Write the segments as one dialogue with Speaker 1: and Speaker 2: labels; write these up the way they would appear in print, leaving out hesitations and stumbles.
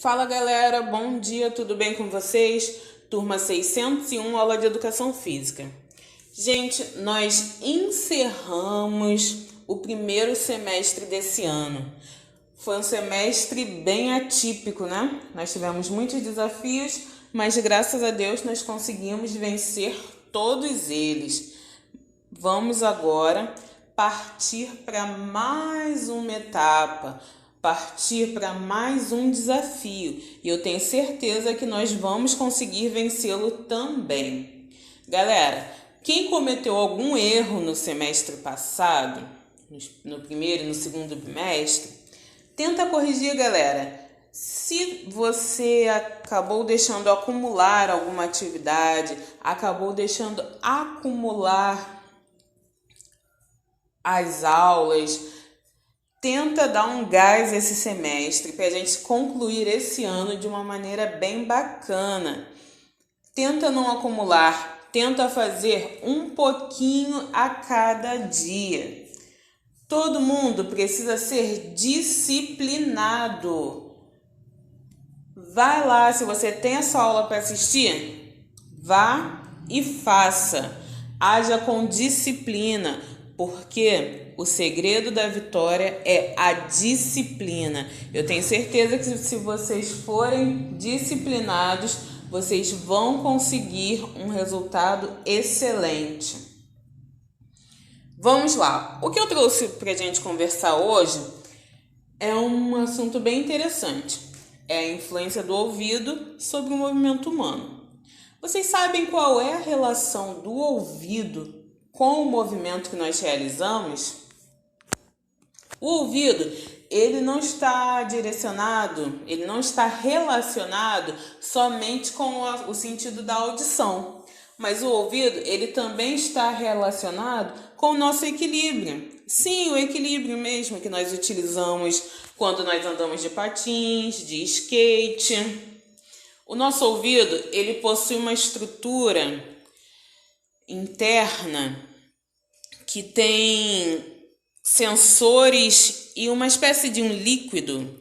Speaker 1: Fala galera, bom dia, tudo bem com vocês? Turma 601, aula de Educação Física. Gente, nós encerramos o primeiro semestre desse ano. Foi um semestre bem atípico, né? Nós tivemos muitos desafios, mas graças a Deus nós conseguimos vencer todos eles. Vamos agora partir para mais uma etapa, partir para mais um desafio. E eu tenho certeza que nós vamos conseguir vencê-lo também. Galera, quem cometeu algum erro no semestre passado, no primeiro e no segundo bimestre, tenta corrigir, galera. Se você acabou deixando acumular alguma atividade, acabou deixando acumular as aulas, tenta dar um gás esse semestre para a gente concluir esse ano de uma maneira bem bacana. Tenta não acumular, tenta fazer um pouquinho a cada dia. Todo mundo precisa ser disciplinado. Vai lá, se você tem essa aula para assistir, vá e faça. Haja com disciplina, porque o segredo da vitória é a disciplina. Eu tenho certeza que se vocês forem disciplinados, vocês vão conseguir um resultado excelente. Vamos lá. O que eu trouxe para a gente conversar hoje é um assunto bem interessante. É a influência do ouvido sobre o movimento humano. Vocês sabem qual é a relação do ouvido com o movimento que nós realizamos? O ouvido, ele não está direcionado, ele não está relacionado somente com o sentido da audição. Mas o ouvido, ele também está relacionado com o nosso equilíbrio. Sim, o equilíbrio mesmo que nós utilizamos quando nós andamos de patins, de skate. O nosso ouvido, ele possui uma estrutura interna que tem sensores e uma espécie de um líquido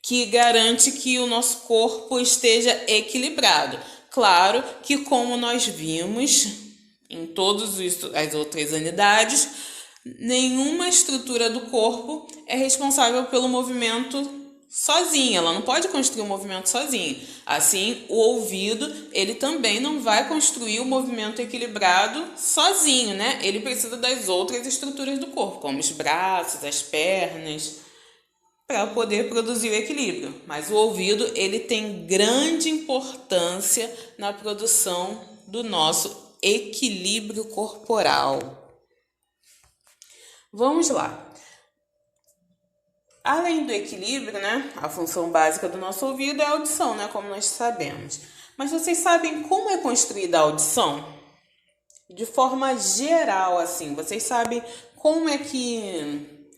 Speaker 1: que garante que o nosso corpo esteja equilibrado. Claro que, como nós vimos em todas as outras unidades, nenhuma estrutura do corpo é responsável pelo movimento sozinha, ela não pode construir o movimento sozinha. Assim, o ouvido, ele também não vai construir o movimento equilibrado sozinho, né? Ele precisa das outras estruturas do corpo, como os braços, as pernas, para poder produzir o equilíbrio. Mas o ouvido, ele tem grande importância na produção do nosso equilíbrio corporal. Vamos lá. Além do equilíbrio, né, a função básica do nosso ouvido é a audição, né, como nós sabemos. Mas vocês sabem como é construída a audição? De forma geral, assim, vocês sabem como é que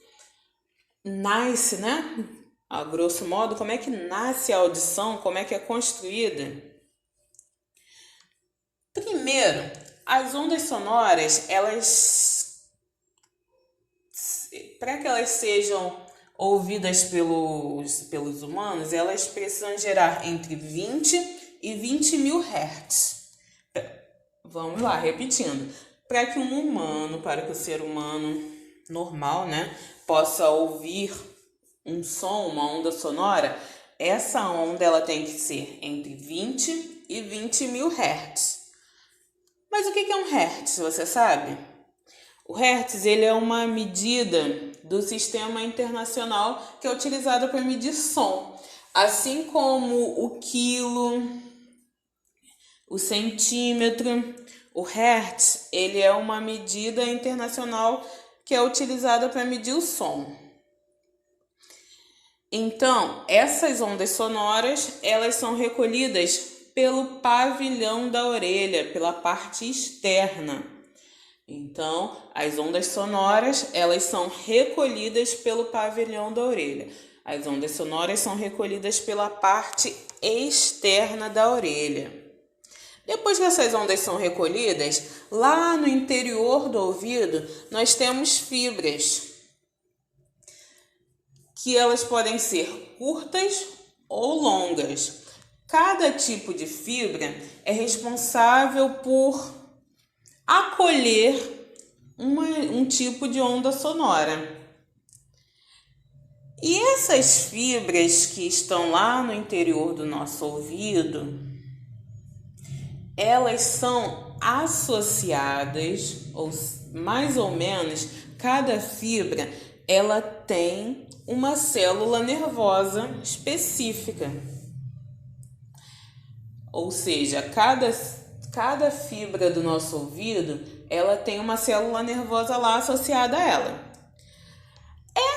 Speaker 1: nasce, né? A grosso modo, como é que nasce a audição, como é que é construída? Primeiro, as ondas sonoras, para que elas sejam ouvidas pelos humanos, elas precisam gerar entre 20 e 20 mil hertz. Vamos lá, repetindo. Para que o ser humano normal, né, possa ouvir um som, uma onda sonora, essa onda ela tem que ser entre 20 e 20 mil hertz. Mas o que é um hertz, você sabe? O hertz, ele é uma medida do sistema internacional que é utilizado para medir som. Assim como o quilo, o centímetro, o hertz, ele é uma medida internacional que é utilizada para medir o som. Então, essas ondas sonoras, elas são recolhidas pelo pavilhão da orelha, pela parte externa. Então, as ondas sonoras, elas são recolhidas pelo pavilhão da orelha. As ondas sonoras são recolhidas pela parte externa da orelha. Depois que essas ondas são recolhidas, lá no interior do ouvido, nós temos fibras, que elas podem ser curtas ou longas. Cada tipo de fibra é responsável por acolher um tipo de onda sonora. E essas fibras que estão lá no interior do nosso ouvido, elas são associadas, ou mais ou menos, cada fibra ela tem uma célula nervosa específica. Ou seja, cada fibra do nosso ouvido, ela tem uma célula nervosa lá associada a ela.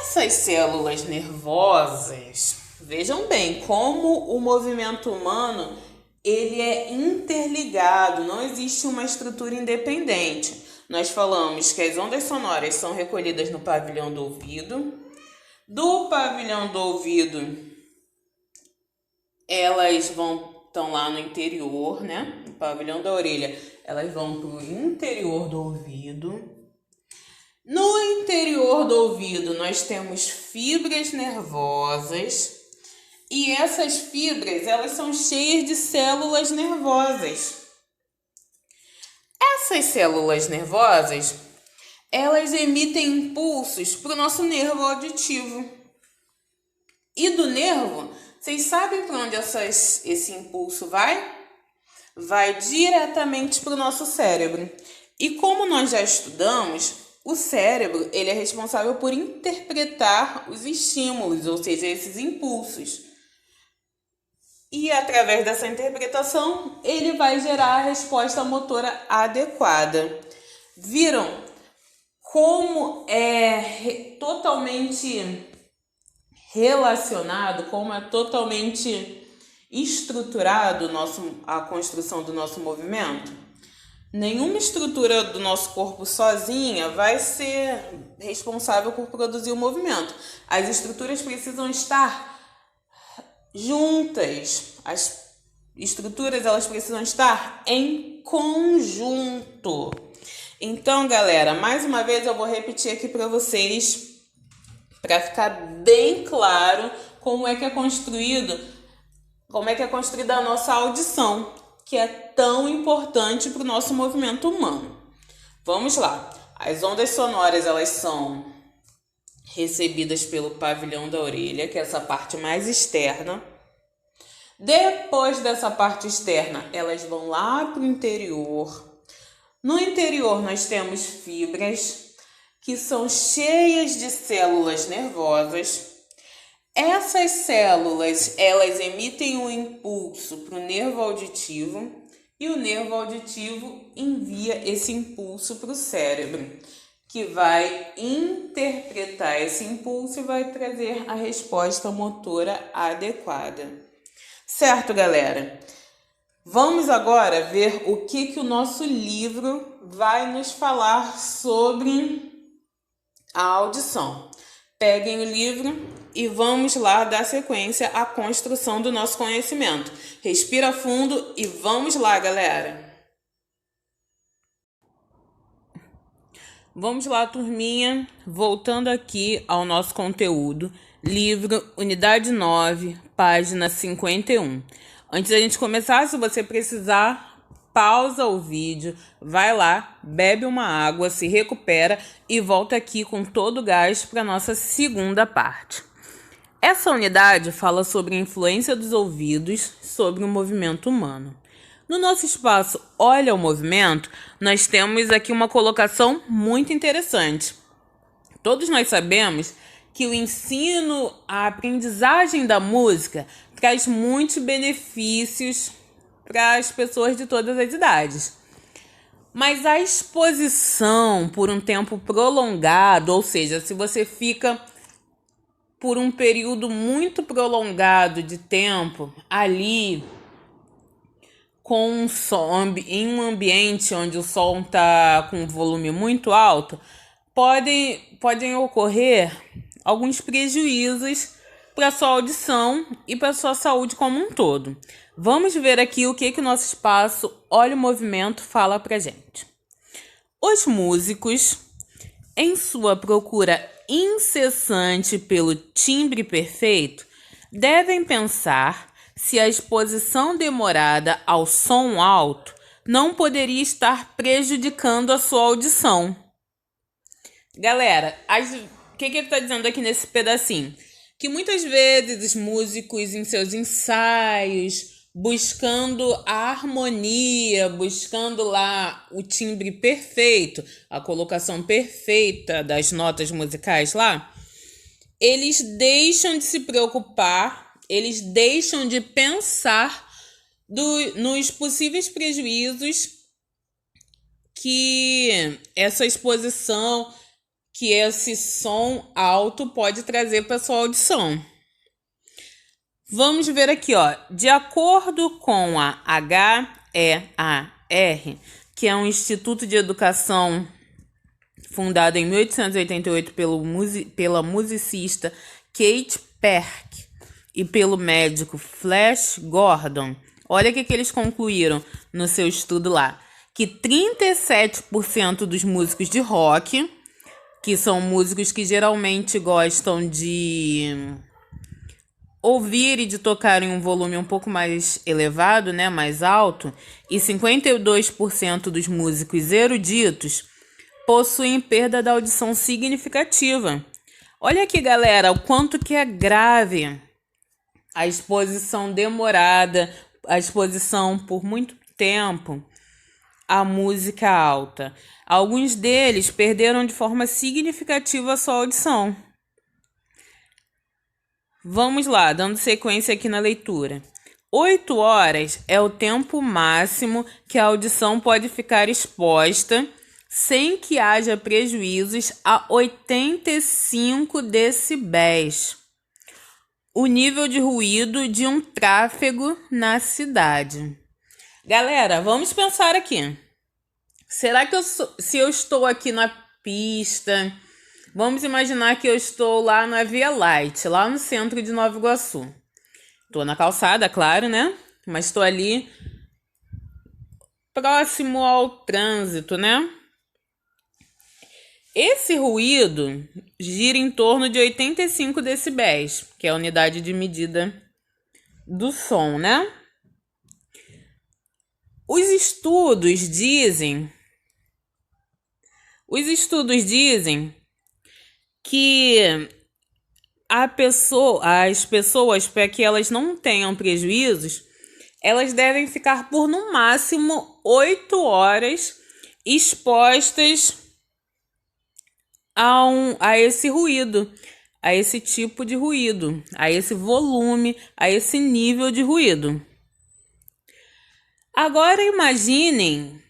Speaker 1: Essas células nervosas, vejam bem como o movimento humano ele é interligado, não existe uma estrutura independente. Nós falamos que as ondas sonoras são recolhidas no pavilhão do ouvido. Do pavilhão do ouvido, elas estão lá no interior, né? No pavilhão da orelha, elas vão para o interior do ouvido. No interior do ouvido, nós temos fibras nervosas e essas fibras, elas são cheias de células nervosas. Essas células nervosas, elas emitem impulsos para o nosso nervo auditivo. E do nervo, vocês sabem para onde esse impulso vai? Vai diretamente para o nosso cérebro. E como nós já estudamos, o cérebro ele é responsável por interpretar os estímulos, ou seja, esses impulsos. E através dessa interpretação, ele vai gerar a resposta motora adequada. Viram como é totalmente relacionado, como é totalmente estruturado a construção do nosso movimento? Nenhuma estrutura do nosso corpo sozinha vai ser responsável por produzir o movimento. As estruturas precisam estar juntas. As estruturas elas precisam estar em conjunto. Então, galera, mais uma vez eu vou repetir aqui para vocês, para ficar bem claro como é que é construída a nossa audição, que é tão importante para o nosso movimento humano. Vamos lá. As ondas sonoras, elas são recebidas pelo pavilhão da orelha, que é essa parte mais externa. Depois dessa parte externa, elas vão lá para o interior. No interior, nós temos fibras que são cheias de células nervosas. Essas células, elas emitem um impulso para o nervo auditivo e o nervo auditivo envia esse impulso para o cérebro, que vai interpretar esse impulso e vai trazer a resposta motora adequada. Certo, galera? Vamos agora ver o que o nosso livro vai nos falar sobre a audição. Peguem o livro e vamos lá dar sequência à construção do nosso conhecimento. Respira fundo e vamos lá, galera. Vamos lá, turminha. Voltando aqui ao nosso conteúdo. Livro, unidade 9, página 51. Antes da gente começar, se você precisar, pausa o vídeo, vai lá, bebe uma água, se recupera e volta aqui com todo o gás para a nossa segunda parte. Essa unidade fala sobre a influência dos ouvidos sobre o movimento humano. No nosso espaço Olha o Movimento, nós temos aqui uma colocação muito interessante. Todos nós sabemos que o ensino, a aprendizagem da música traz muitos benefícios para as pessoas de todas as idades. Mas a exposição por um tempo prolongado, ou seja, se você fica por um período muito prolongado de tempo ali com um som, em um ambiente onde o som está com um volume muito alto, podem ocorrer alguns prejuízos para a sua audição e para a sua saúde como um todo. Vamos ver aqui o que o nosso espaço Olha o Movimento fala para gente. Os músicos, em sua procura incessante pelo timbre perfeito, devem pensar se a exposição demorada ao som alto não poderia estar prejudicando a sua audição. Galera, o que ele está dizendo aqui nesse pedacinho? Que muitas vezes os músicos em seus ensaios, buscando a harmonia, buscando lá o timbre perfeito, a colocação perfeita das notas musicais lá, eles deixam de se preocupar, eles deixam de pensar nos possíveis prejuízos que essa exposição, que esse som alto pode trazer para sua audição. Vamos ver aqui, ó. De acordo com a HEAR, que é um instituto de educação fundado em 1888 pela musicista Kate Perk e pelo médico Flash Gordon, olha o que eles concluíram no seu estudo lá, que 37% dos músicos de rock, que são músicos que geralmente gostam de ouvir e de tocar em um volume um pouco mais elevado, né, mais alto, e 52% dos músicos eruditos possuem perda da audição significativa. Olha aqui, galera, o quanto que é grave a exposição demorada, a exposição por muito tempo à música alta. Alguns deles perderam de forma significativa a sua audição. Vamos lá, dando sequência aqui na leitura. 8 horas é o tempo máximo que a audição pode ficar exposta sem que haja prejuízos a 85 decibéis. O nível de ruído de um tráfego na cidade. Galera, vamos pensar aqui. Será que se eu estou aqui na pista, vamos imaginar que eu estou lá na Via Light, lá no centro de Nova Iguaçu. Estou na calçada, claro, né? Mas estou ali próximo ao trânsito, né? Esse ruído gira em torno de 85 decibéis, que é a unidade de medida do som, né? Os estudos dizem que as pessoas, para que elas não tenham prejuízos, elas devem ficar por no máximo 8 horas expostas a esse ruído, a esse tipo de ruído, a esse volume, a esse nível de ruído. Agora imaginem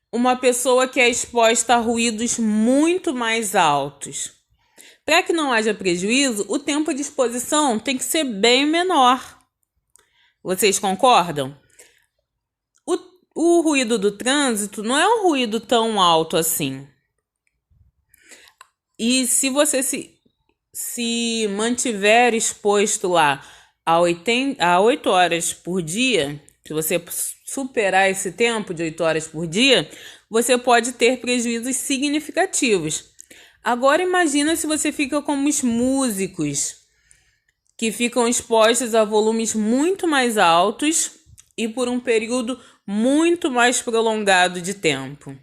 Speaker 1: uma pessoa que é exposta a ruídos muito mais altos. Para que não haja prejuízo, o tempo de exposição tem que ser bem menor. Vocês concordam? O ruído do trânsito não é um ruído tão alto assim. E se você se mantiver exposto lá a 8 horas por dia, se você superar esse tempo de 8 horas por dia, você pode ter prejuízos significativos. Agora imagina se você fica como os músicos, que ficam expostos a volumes muito mais altos e por um período muito mais prolongado de tempo.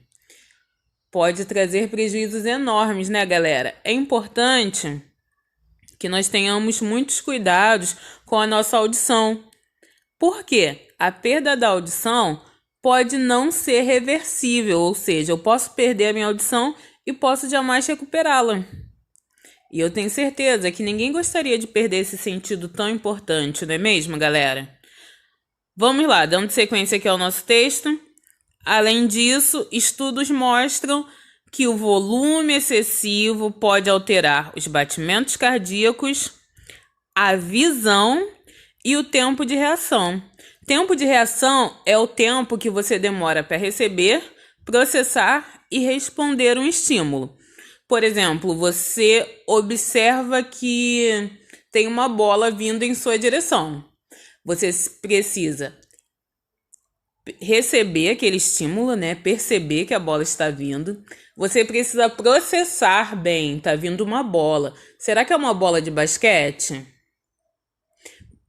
Speaker 1: Pode trazer prejuízos enormes, né, galera? É importante que nós tenhamos muitos cuidados com a nossa audição. Por quê? A perda da audição pode não ser reversível, ou seja, eu posso perder a minha audição e posso jamais recuperá-la. E eu tenho certeza que ninguém gostaria de perder esse sentido tão importante, não é mesmo, galera? Vamos lá, dando sequência aqui ao nosso texto. Além disso, estudos mostram que o volume excessivo pode alterar os batimentos cardíacos, a visão e o tempo de reação. Tempo de reação é o tempo que você demora para receber, processar e responder um estímulo. Por exemplo, você observa que tem uma bola vindo em sua direção. Você precisa receber aquele estímulo, né? Perceber que a bola está vindo. Você precisa processar bem, tá vindo uma bola. Será que é uma bola de basquete?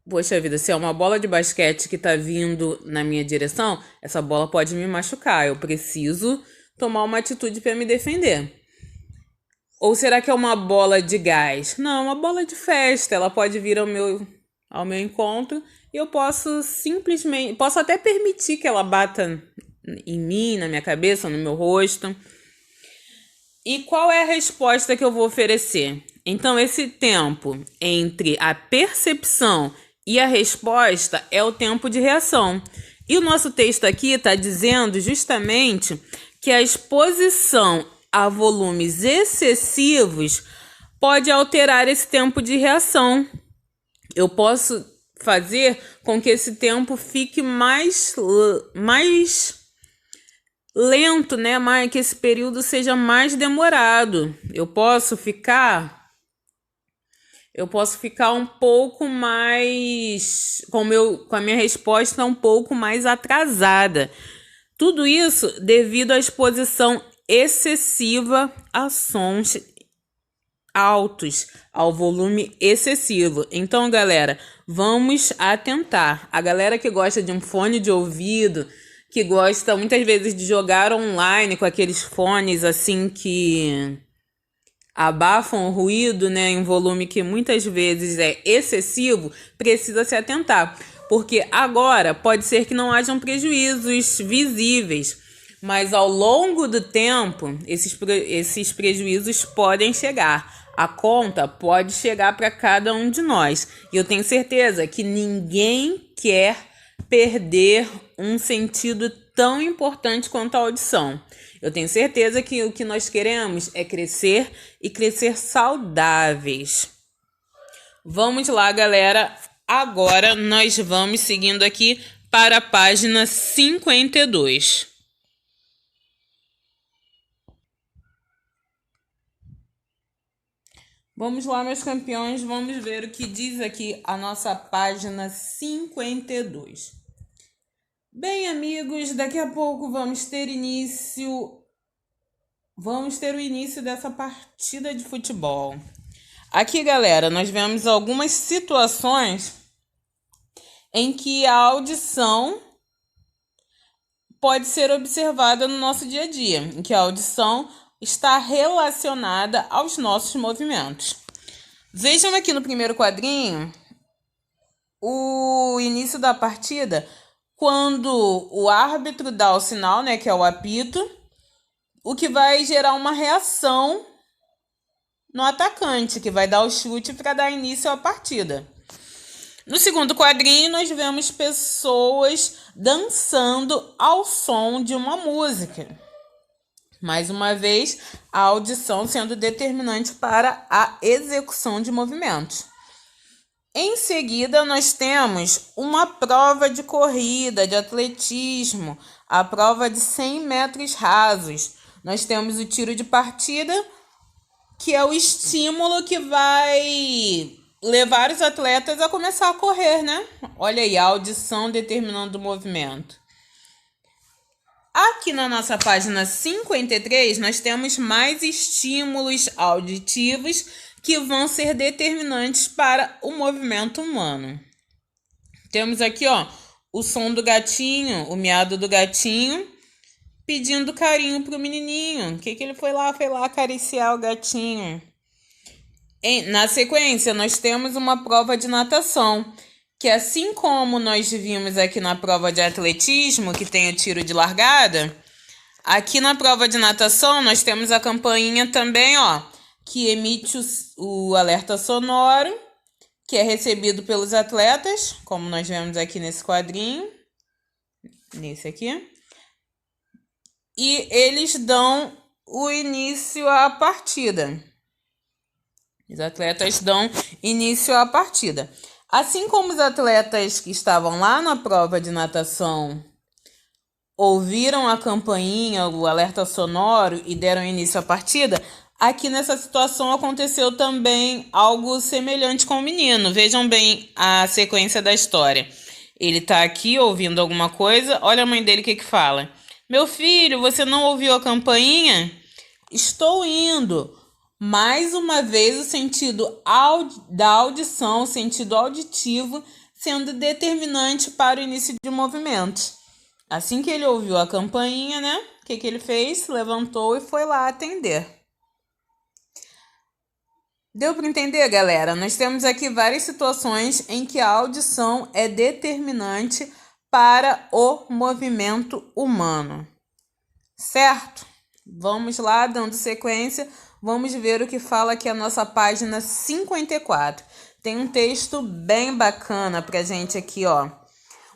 Speaker 1: Poxa vida, se é uma bola de basquete que tá vindo na minha direção, essa bola pode me machucar. Eu preciso tomar uma atitude para me defender. Ou será que é uma bola de gás? Não, é uma bola de festa. Ela pode vir ao meu encontro e eu posso simplesmente, posso até permitir que ela bata em mim, na minha cabeça, no meu rosto. E qual é a resposta que eu vou oferecer? Então, esse tempo entre a percepção e a resposta é o tempo de reação. E o nosso texto aqui está dizendo justamente que a exposição a volumes excessivos pode alterar esse tempo de reação. Eu posso fazer com que esse tempo fique mais lento, né? Que esse período seja mais demorado. Eu posso ficar um pouco mais com a minha resposta um pouco mais atrasada. Tudo isso devido à exposição excessiva a sons altos, ao volume excessivo. Então, galera, vamos atentar. A galera que gosta de um fone de ouvido, que gosta muitas vezes de jogar online com aqueles fones assim que abafam o ruído, né, em volume que muitas vezes é excessivo, precisa se atentar. Porque agora pode ser que não hajam prejuízos visíveis, mas ao longo do tempo, esses prejuízos podem chegar. A conta pode chegar para cada um de nós. E eu tenho certeza que ninguém quer perder um sentido tão importante quanto a audição. Eu tenho certeza que o que nós queremos é crescer e crescer saudáveis. Vamos lá, galera. Agora nós vamos seguindo aqui para a página 52. Vamos lá, meus campeões, vamos ver o que diz aqui a nossa página 52. Bem, amigos, daqui a pouco vamos ter o início dessa partida de futebol. Aqui, galera, nós vemos algumas situações em que a audição pode ser observada no nosso dia a dia, em que a audição está relacionada aos nossos movimentos. Vejam aqui no primeiro quadrinho o início da partida, quando o árbitro dá o sinal, né, que é o apito, o que vai gerar uma reação no atacante, que vai dar o chute para dar início à partida. No segundo quadrinho, nós vemos pessoas dançando ao som de uma música. Mais uma vez, a audição sendo determinante para a execução de movimentos. Em seguida, nós temos uma prova de corrida, de atletismo, a prova de 100 metros rasos. Nós temos o tiro de partida, que é o estímulo que vai levar os atletas a começar a correr, né? Olha aí, a audição determinando o movimento. Aqui na nossa página 53, nós temos mais estímulos auditivos que vão ser determinantes para o movimento humano. Temos aqui, ó, o som do gatinho, o miado do gatinho, pedindo carinho pro menininho. O que ele foi lá acariciar o gatinho. Na sequência, nós temos uma prova de natação, que assim como nós vimos aqui na prova de atletismo, que tem o tiro de largada, aqui na prova de natação nós temos a campainha também, ó, que emite o alerta sonoro, que é recebido pelos atletas, como nós vemos aqui nesse quadrinho, nesse aqui. E eles dão o início à partida. Os atletas dão início à partida. Assim como os atletas que estavam lá na prova de natação ouviram a campainha, o alerta sonoro e deram início à partida, aqui nessa situação aconteceu também algo semelhante com o menino. Vejam bem a sequência da história. Ele está aqui ouvindo alguma coisa. Olha a mãe dele o que fala. Meu filho, você não ouviu a campainha? Estou indo. Mais uma vez o sentido da audição, o sentido auditivo, sendo determinante para o início de movimentos. Assim que ele ouviu a campainha, né? O que ele fez? Levantou e foi lá atender. Deu para entender, galera? Nós temos aqui várias situações em que a audição é determinante para o movimento humano. Certo? Vamos lá, dando sequência, vamos ver o que fala aqui a nossa página 54. Tem um texto bem bacana pra gente aqui, ó.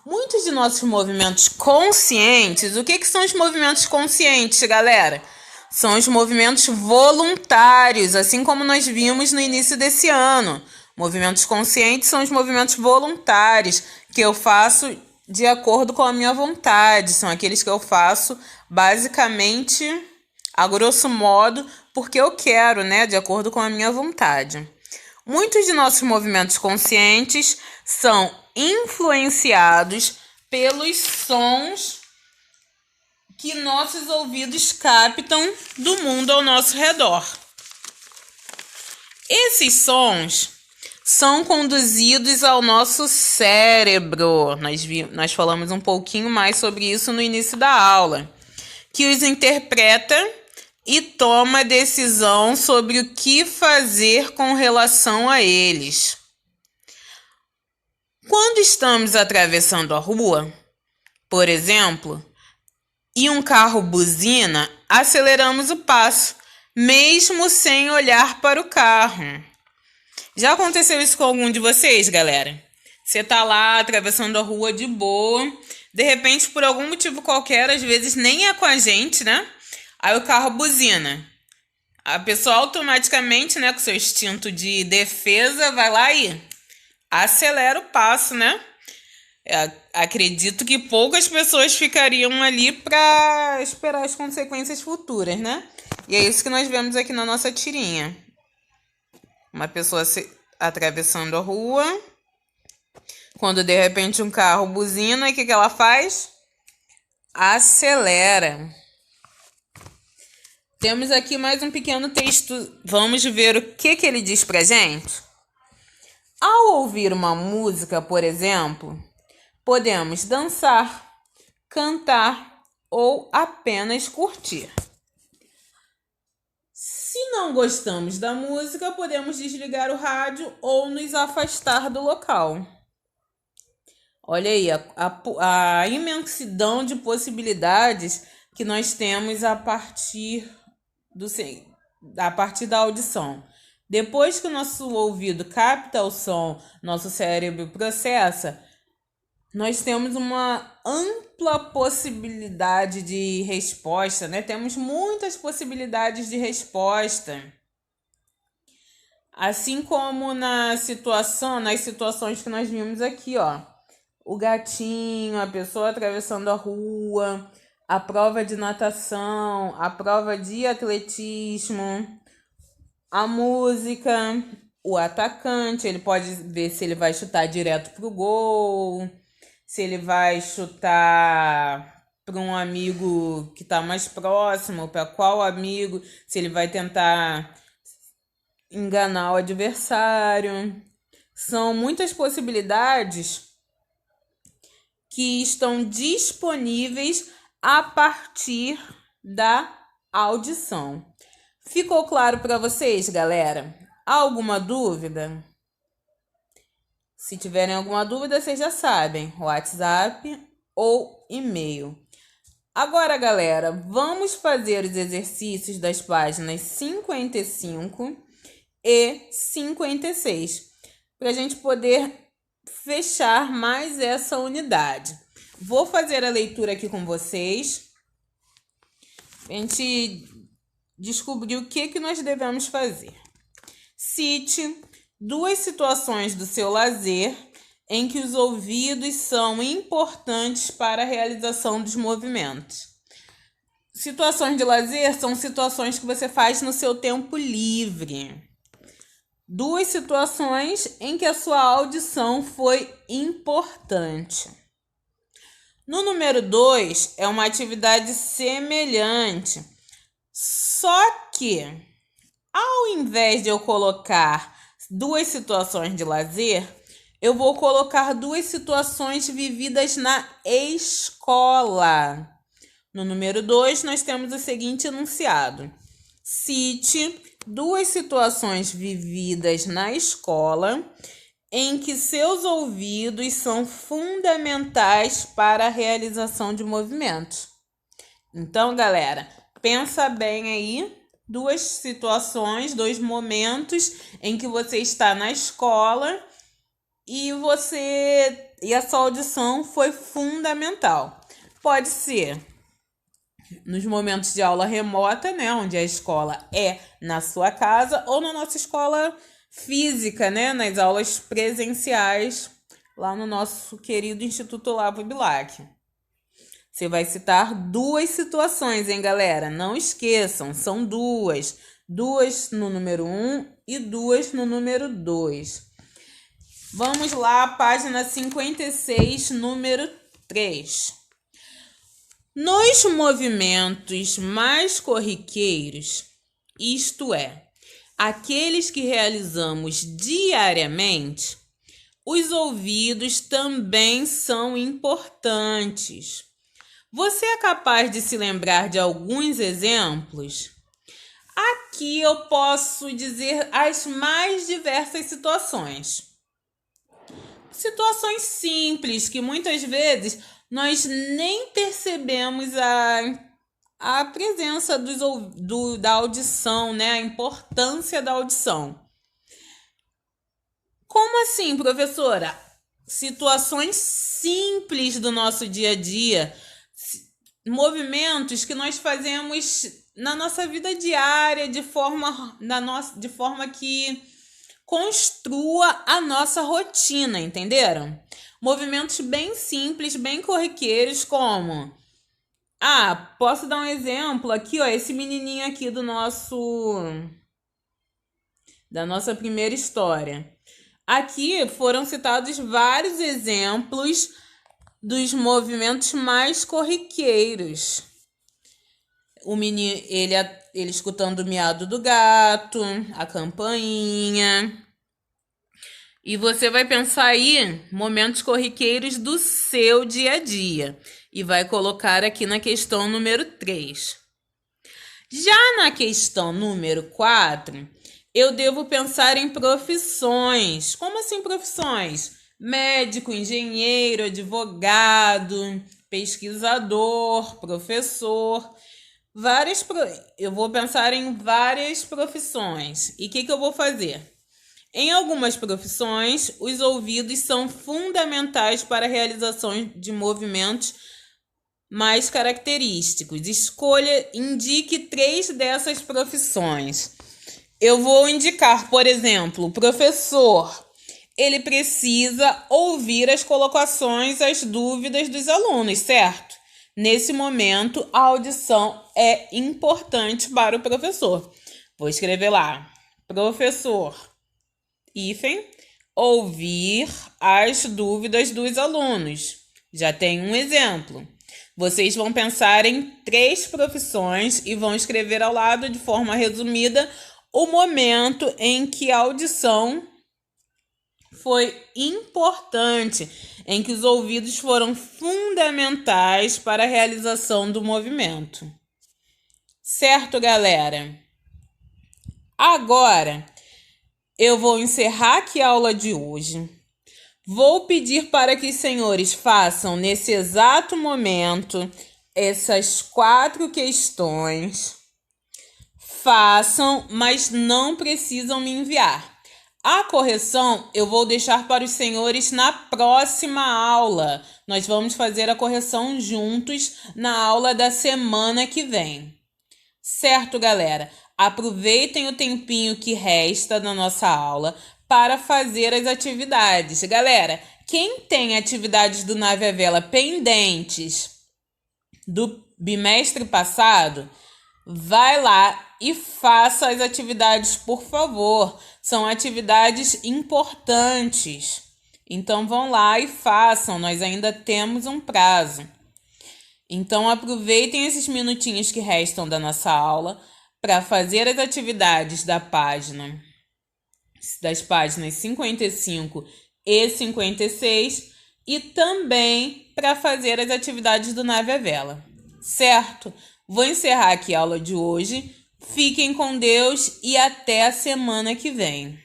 Speaker 1: Muitos de nossos movimentos conscientes, o que são os movimentos conscientes, galera? São os movimentos voluntários, assim como nós vimos no início desse ano. Movimentos conscientes são os movimentos voluntários, que eu faço de acordo com a minha vontade. São aqueles que eu faço basicamente, a grosso modo, porque eu quero, né? De acordo com a minha vontade. Muitos de nossos movimentos conscientes são influenciados pelos sons que nossos ouvidos captam do mundo ao nosso redor. Esses sons são conduzidos ao nosso cérebro. Nós falamos um pouquinho mais sobre isso no início da aula, que os interpreta e toma decisão sobre o que fazer com relação a eles. Quando estamos atravessando a rua, por exemplo, e um carro buzina, aceleramos o passo, mesmo sem olhar para o carro. Já aconteceu isso com algum de vocês, galera? Você tá lá atravessando a rua de boa, de repente, por algum motivo qualquer, às vezes nem é com a gente, né? Aí o carro buzina. A pessoa automaticamente, né, com seu instinto de defesa, vai lá e acelera o passo, né? Acredito que poucas pessoas ficariam ali para esperar as consequências futuras, né? E é isso que nós vemos aqui na nossa tirinha. Uma pessoa atravessando a rua, quando de repente um carro buzina, e o que ela faz? Acelera. Temos aqui mais um pequeno texto. Vamos ver o que ele diz pra gente? Ao ouvir uma música, por exemplo, podemos dançar, cantar ou apenas curtir. Se não gostamos da música, podemos desligar o rádio ou nos afastar do local. Olha aí a imensidão de possibilidades que nós temos a partir da audição. Depois que o nosso ouvido capta o som, nosso cérebro processa, nós temos uma ampla possibilidade de resposta, né? Temos muitas possibilidades de resposta. Assim como nas situações que nós vimos aqui, ó. O gatinho, a pessoa atravessando a rua, a prova de natação, a prova de atletismo, a música, o atacante, ele pode ver se ele vai chutar direto pro gol, se ele vai chutar para um amigo que está mais próximo, para qual amigo, se ele vai tentar enganar o adversário. São muitas possibilidades que estão disponíveis a partir da audição. Ficou claro para vocês, galera? Alguma dúvida? Se tiverem alguma dúvida, vocês já sabem, WhatsApp ou e-mail. Agora, galera, vamos fazer os exercícios das páginas 55 e 56, para a gente poder fechar mais essa unidade. Vou fazer a leitura aqui com vocês, a gente descobrir o que nós devemos fazer. Cite 2 situações do seu lazer em que os ouvidos são importantes para a realização dos movimentos. Situações de lazer são situações que você faz no seu tempo livre. 2 situações em que a sua audição foi importante. No número 2, é uma atividade semelhante, só que, ao invés de eu colocar 2 situações de lazer, eu vou colocar duas situações vividas na escola. No número 2, nós temos o seguinte enunciado: cite duas situações vividas na escola em que seus ouvidos são fundamentais para a realização de movimentos. Então, galera, pensa bem aí, duas situações, dois momentos em que você está na escola e a sua audição foi fundamental. Pode ser nos momentos de aula remota, né, onde a escola é na sua casa, ou na nossa escola física, né, nas aulas presenciais, lá no nosso querido Instituto Olavo Bilac. Você vai citar duas situações, hein, galera? Não esqueçam, são duas. Duas no número 1 e duas no número 2. Vamos lá, página 56, número 3. Nos movimentos mais corriqueiros, isto é, aqueles que realizamos diariamente, os ouvidos também são importantes. Você é capaz de se lembrar de alguns exemplos? Aqui eu posso dizer as mais diversas situações. Situações simples que muitas vezes nós nem percebemos a presença da audição, né? A importância da audição. Como assim, professora? Situações simples do nosso dia a dia, movimentos que nós fazemos na nossa vida diária de forma que construa a nossa rotina, entenderam? Movimentos bem simples, bem corriqueiros, como... posso dar um exemplo aqui, ó, esse menininho aqui da nossa primeira história. Aqui foram citados vários exemplos dos movimentos mais corriqueiros. O menino, ele escutando o miado do gato, a campainha. E você vai pensar aí momentos corriqueiros do seu dia a dia. E vai colocar aqui na questão número 3. Já na questão número 4, eu devo pensar em profissões. Como assim profissões? Médico, engenheiro, advogado, pesquisador, professor. Eu vou pensar em várias profissões. E o que eu vou fazer? Em algumas profissões, os ouvidos são fundamentais para a realização de movimentos mais característicos. Indique 3 dessas profissões. Eu vou indicar, por exemplo, o professor. Ele precisa ouvir as colocações, as dúvidas dos alunos, certo? Nesse momento, a audição é importante para o professor. Vou escrever lá, professor, ouvir as dúvidas dos alunos. Já tem um exemplo. Vocês vão pensar em 3 profissões e vão escrever ao lado, de forma resumida, o momento em que a audição foi importante, em que os ouvidos foram fundamentais para a realização do movimento. Certo, galera? Agora, eu vou encerrar aqui a aula de hoje. Vou pedir para que os senhores façam, nesse exato momento, essas 4 questões. Façam, mas não precisam me enviar. A correção eu vou deixar para os senhores na próxima aula. Nós vamos fazer a correção juntos na aula da semana que vem. Certo, galera? Aproveitem o tempinho que resta da nossa aula para fazer as atividades. Galera, quem tem atividades do Nave à Vela pendentes do bimestre passado, vai lá e faça as atividades, por favor. São atividades importantes. Então vão lá e façam, nós ainda temos um prazo. Então aproveitem esses minutinhos que restam da nossa aula para fazer as atividades das páginas 55 e 56 e também para fazer as atividades do Nave à Vela, certo? Vou encerrar aqui a aula de hoje. Fiquem com Deus e até a semana que vem.